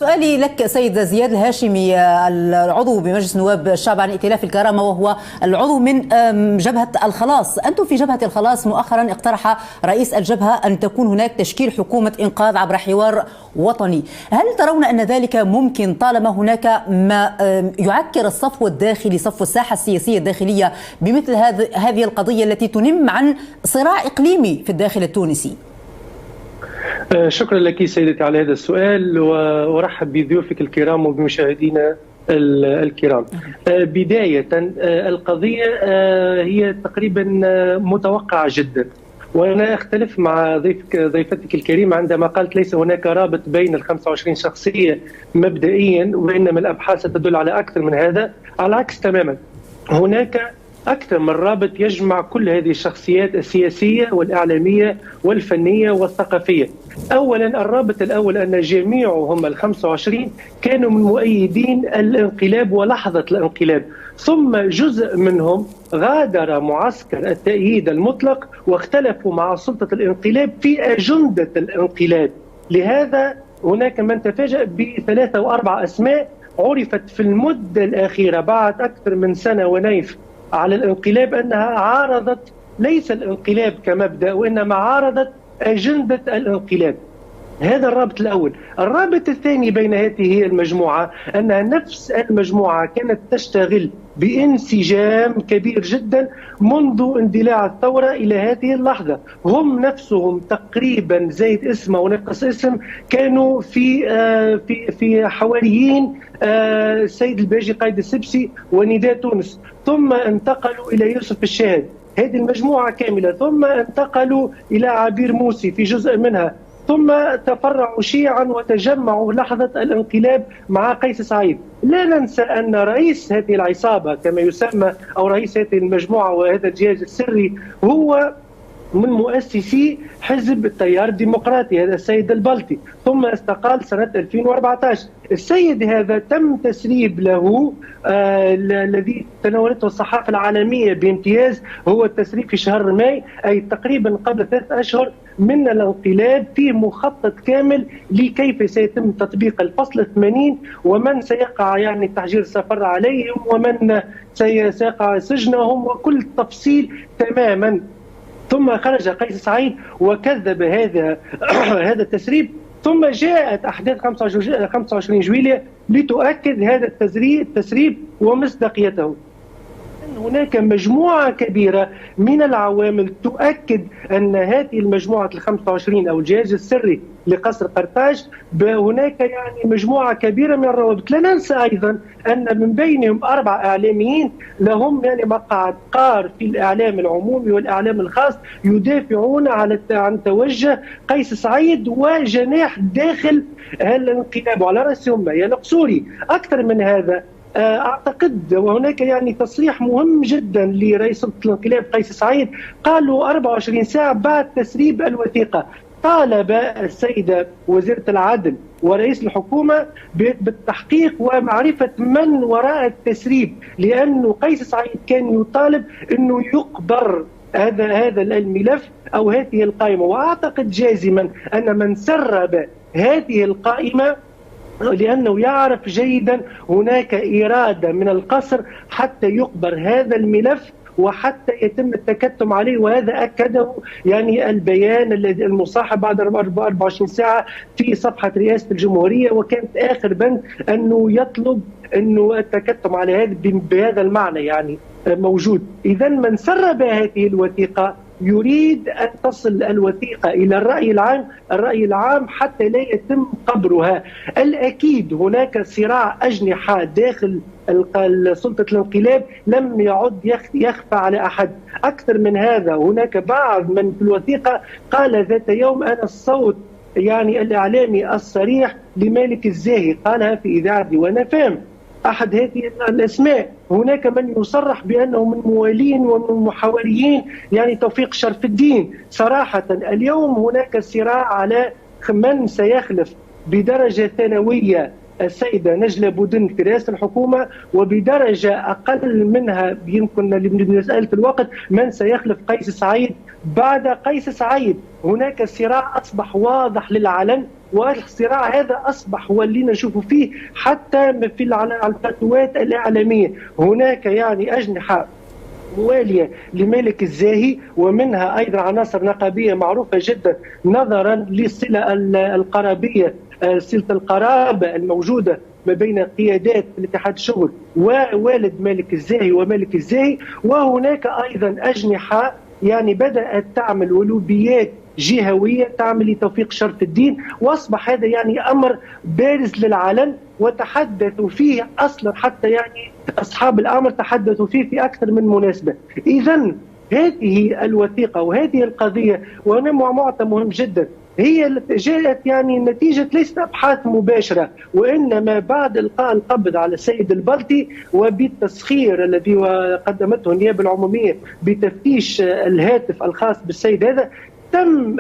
سؤالي لك سيد زياد الهاشمي، العضو بمجلس نواب الشعب عن ائتلاف الكرامة، وهو العضو من جبهة الخلاص. أنتم في جبهة الخلاص مؤخرا اقترح رئيس الجبهة أن تكون هناك تشكيل حكومة إنقاذ عبر حوار وطني. هل ترون أن ذلك ممكن طالما هناك ما يعكر الصفو الداخلي، صفو الساحة السياسية الداخلية، بمثل هذه القضية التي تنم عن صراع إقليمي في الداخل التونسي؟ شكرا لك سيدتي على هذا السؤال، وارحب بضيوفك الكرام وبمشاهدينا الكرام. بداية القضية هي تقريبا متوقعة جدا، وأنا أختلف مع ضيفتك الكريمة عندما قالت ليس هناك رابط بين ال 25 شخصية مبدئيا، وإنما الأبحاث تدل على أكثر من هذا. على العكس تماما، هناك أكثر من رابط يجمع كل هذه الشخصيات السياسية والإعلامية والفنية والثقافية. أولا، الرابط الأول أن جميعهم ال 25 كانوا من مؤيدين الانقلاب ولحظة الانقلاب، ثم جزء منهم غادر معسكر التأييد المطلق واختلفوا مع سلطة الانقلاب في أجندة الانقلاب. لهذا هناك من تفاجأ ب3 و4 أسماء عرفت في المدة الأخيرة بعد أكثر من سنة ونيف على الانقلاب أنها عارضت ليس الانقلاب كمبدأ، وإنما عارضت أجندة الانقلاب. هذا الرابط الأول. الرابط الثاني بين هذه المجموعة أنها نفس المجموعة كانت تشتغل بانسجام كبير جدا منذ اندلاع الثورة إلى هذه اللحظة. هم نفسهم تقريبا زيد اسمه ونقص اسم كانوا في حواريين السيد الباجي قائد السبسي ونداء تونس، ثم انتقلوا إلى يوسف الشاهد، هذه المجموعة كاملة، ثم انتقلوا إلى عبير موسي في جزء منها، ثم تفرعوا شيعا وتجمعوا لحظة الانقلاب مع قيس سعيد. لا ننسى أن رئيس هذه العصابة كما يسمى أو رئيس هذه المجموعة وهذا الجهاز السري هو من مؤسسي حزب التيار الديمقراطي، هذا السيد البلطي، ثم استقال سنة 2014. السيد هذا تم تسريب له الذي تناولته الصحافة العالمية بامتياز، هو التسريب في شهر ماي، أي تقريبا قبل 3 أشهر من الانقلاب، في مخطط كامل لكيف سيتم تطبيق الفصل 80 ومن سيقع يعني تحجير السفر عليهم ومن سيقع سجنهم وكل التفصيل تماما. ثم خرج قيس سعيد وكذب هذا التسريب، ثم جاءت أحداث 25 جويلية لتؤكد هذا التسريب ومصداقيته. هناك مجموعة كبيرة من العوامل تؤكد أن هذه المجموعة ال 25 أو الجهاز السري لقصر قرطاج هناك يعني مجموعة كبيرة من الروابط. لا ننسى أيضا أن من بينهم 4 إعلاميين لهم يعني مقعد قار في الإعلام العمومي والإعلام الخاص يدافعون عن توجه قيس سعيد وجناح داخل الانقلاب، وعلى رأسهم يا القصوري. أكثر من هذا، أعتقد وهناك يعني تصريح مهم جدا لرئيس الانقلاب قيس سعيد، قالوا 24 ساعة بعد تسريب الوثيقة طالب السيدة وزيرة العدل ورئيس الحكومة بالتحقيق ومعرفة من وراء التسريب، لأنه قيس سعيد كان يطالب أنه يقبر هذا الملف أو هذه القائمة. وأعتقد جازما أن من سرب هذه القائمة لأنه يعرف جيدا هناك إرادة من القصر حتى يقبر هذا الملف وحتى يتم التكتم عليه، وهذا أكده يعني البيان الذي المصاحب بعد 24 ساعة في صفحة رئاسة الجمهورية، وكانت آخر بند أنه يطلب أنه التكتم على هذا بهذا المعنى يعني موجود. إذا من سرب هذه الوثيقة يريد أن تصل الوثيقة إلى الرأي العام حتى لا يتم قبرها. الأكيد هناك صراع أجنحة داخل سلطة الانقلاب لم يعد يخفى على أحد. أكثر من هذا، هناك بعض من في الوثيقة قال ذات يوم أنا الصوت يعني الإعلامي الصريح لمالك الزاهي، قالها في إذاعتي وأنا فاهم أحد هذه الأسماء. هناك من يصرح بأنه من موالين ومن محاوريين يعني توفيق شرف الدين. صراحة اليوم هناك صراع على من سيخلف بدرجة ثانوية السيدة نجلة بودن في رئاسة الحكومة، وبدرجة أقل منها يمكن لمسألة الوقت من سيخلف قيس سعيد بعد قيس سعيد. هناك صراع أصبح واضح للعلن والصراع هذا أصبح هو اللي نشوفه فيه حتى في على الفتوات الإعلامية. هناك يعني أجنحة موالية لمالك الزاهي، ومنها أيضا عناصر نقابية معروفة جدا نظرا للصلة القرابية، صلة القرابة الموجودة ما بين قيادات الاتحاد الشغل ووالد مالك الزاهي ومالك الزاهي. وهناك أيضا أجنحة يعني بدأت تعمل ولوبيات جهوية تعمل لتوفيق شرف الدين، واصبح هذا يعني امر بارز للعلن وتحدثوا فيه اصلا، حتى يعني اصحاب الامر تحدثوا فيه في اكثر من مناسبه. اذا هذه الوثيقه وهذه القضيه وهنا معطى مهم جدا، هي جاءت يعني نتيجة ليست أبحاث مباشرة، وإنما بعد إلقاء القبض على السيد البلطي وبالتسخير الذي قدمته النيابة العمومية بتفتيش الهاتف الخاص بالسيد هذا، تم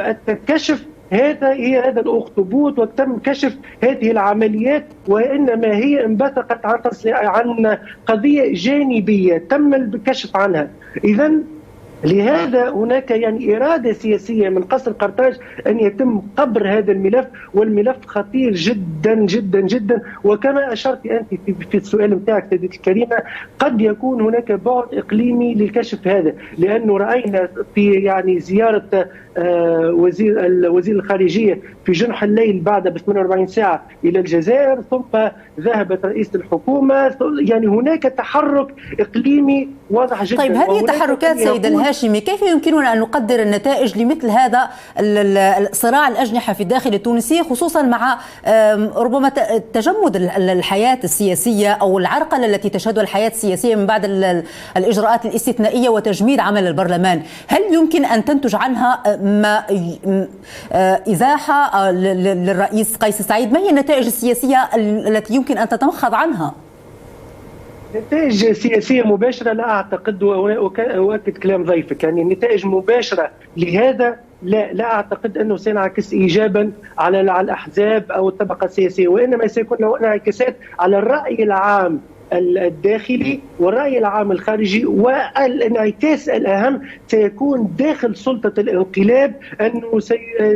كشف هذا الأخطبوط وتم كشف هذه العمليات، وإنما هي انبثقت عن قضية جانبية تم الكشف عنها. إذا لهذا هناك يعني إرادة سياسية من قصر قرطاج أن يتم قبر هذا الملف، والملف خطير جدا جدا جدا. وكما أشرت أنت في السؤال متاعك سيدتي الكريمة، قد يكون هناك بعد إقليمي للكشف هذا، لأنه رأينا في يعني زيارة وزير الخارجية في جنح الليل بعد ب 48 ساعة إلى الجزائر، ثم ذهبت رئيس الحكومة، يعني هناك تحرك إقليمي واضح جدا. طيب هذه التحركات سيد الهاشمي كيف يمكننا أن نقدر النتائج لمثل هذا صراع الأجنحة في الداخل التونسي، خصوصا مع ربما تجمد الحياة السياسية أو العرقلة التي تشهدها الحياة السياسية من بعد الإجراءات الاستثنائية وتجميد عمل البرلمان؟ هل يمكن أن تنتج عنها ما إزاحة للرئيس قيس سعيد؟ ما هي النتائج السياسية التي يمكن أن تتمخض عنها؟ نتائج سياسية مباشرة لا أعتقد، وأؤكد كلام ضيفك، يعني نتائج مباشرة لهذا لا أعتقد أنه سينعكس إيجابا على الأحزاب أو الطبقة السياسية، وإنما سيكون له انعكاسات على الرأي العام الداخلي والرأي العام الخارجي. والانعكاس الأهم سيكون داخل سلطة الانقلاب، أنه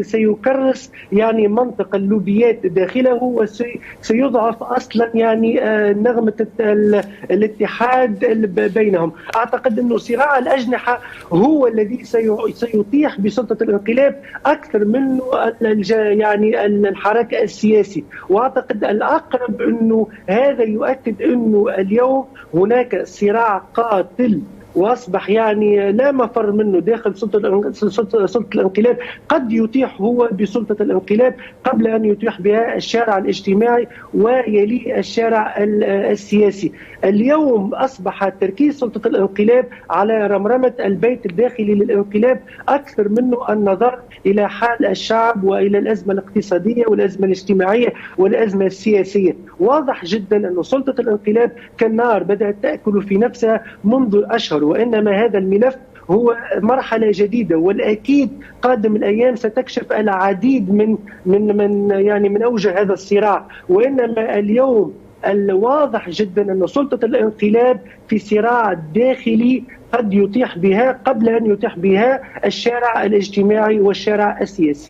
سيكرس يعني منطق اللوبيات داخله، وسيضعف أصلا يعني نغمة الاتحاد بينهم. أعتقد أنه صراع الأجنحة هو الذي سيطيح بسلطة الانقلاب أكثر منه يعني الحركة السياسي. وأعتقد الأقرب أنه هذا يؤكد أنه اليوم هناك صراع قاتل واصبح يعني لا مفر منه داخل سلطه الانقلاب. قد يطيح هو بسلطه الانقلاب قبل ان يطيح بها الشارع الاجتماعي ويلي الشارع السياسي. اليوم اصبح تركيز سلطه الانقلاب على رمرمه البيت الداخلي للانقلاب اكثر منه النظر الى حال الشعب والى الازمه الاقتصاديه والازمه الاجتماعيه والازمه السياسيه. واضح جدا ان سلطه الانقلاب كالنار بدات تاكل في نفسها منذ اشهر، وإنما هذا الملف هو مرحلة جديدة، والأكيد قادم الأيام ستكشف العديد من أوجه هذا الصراع. وإنما اليوم الواضح جدا أن سلطة الانقلاب في صراع داخلي قد يطيح بها قبل أن يطيح بها الشارع الاجتماعي والشارع السياسي.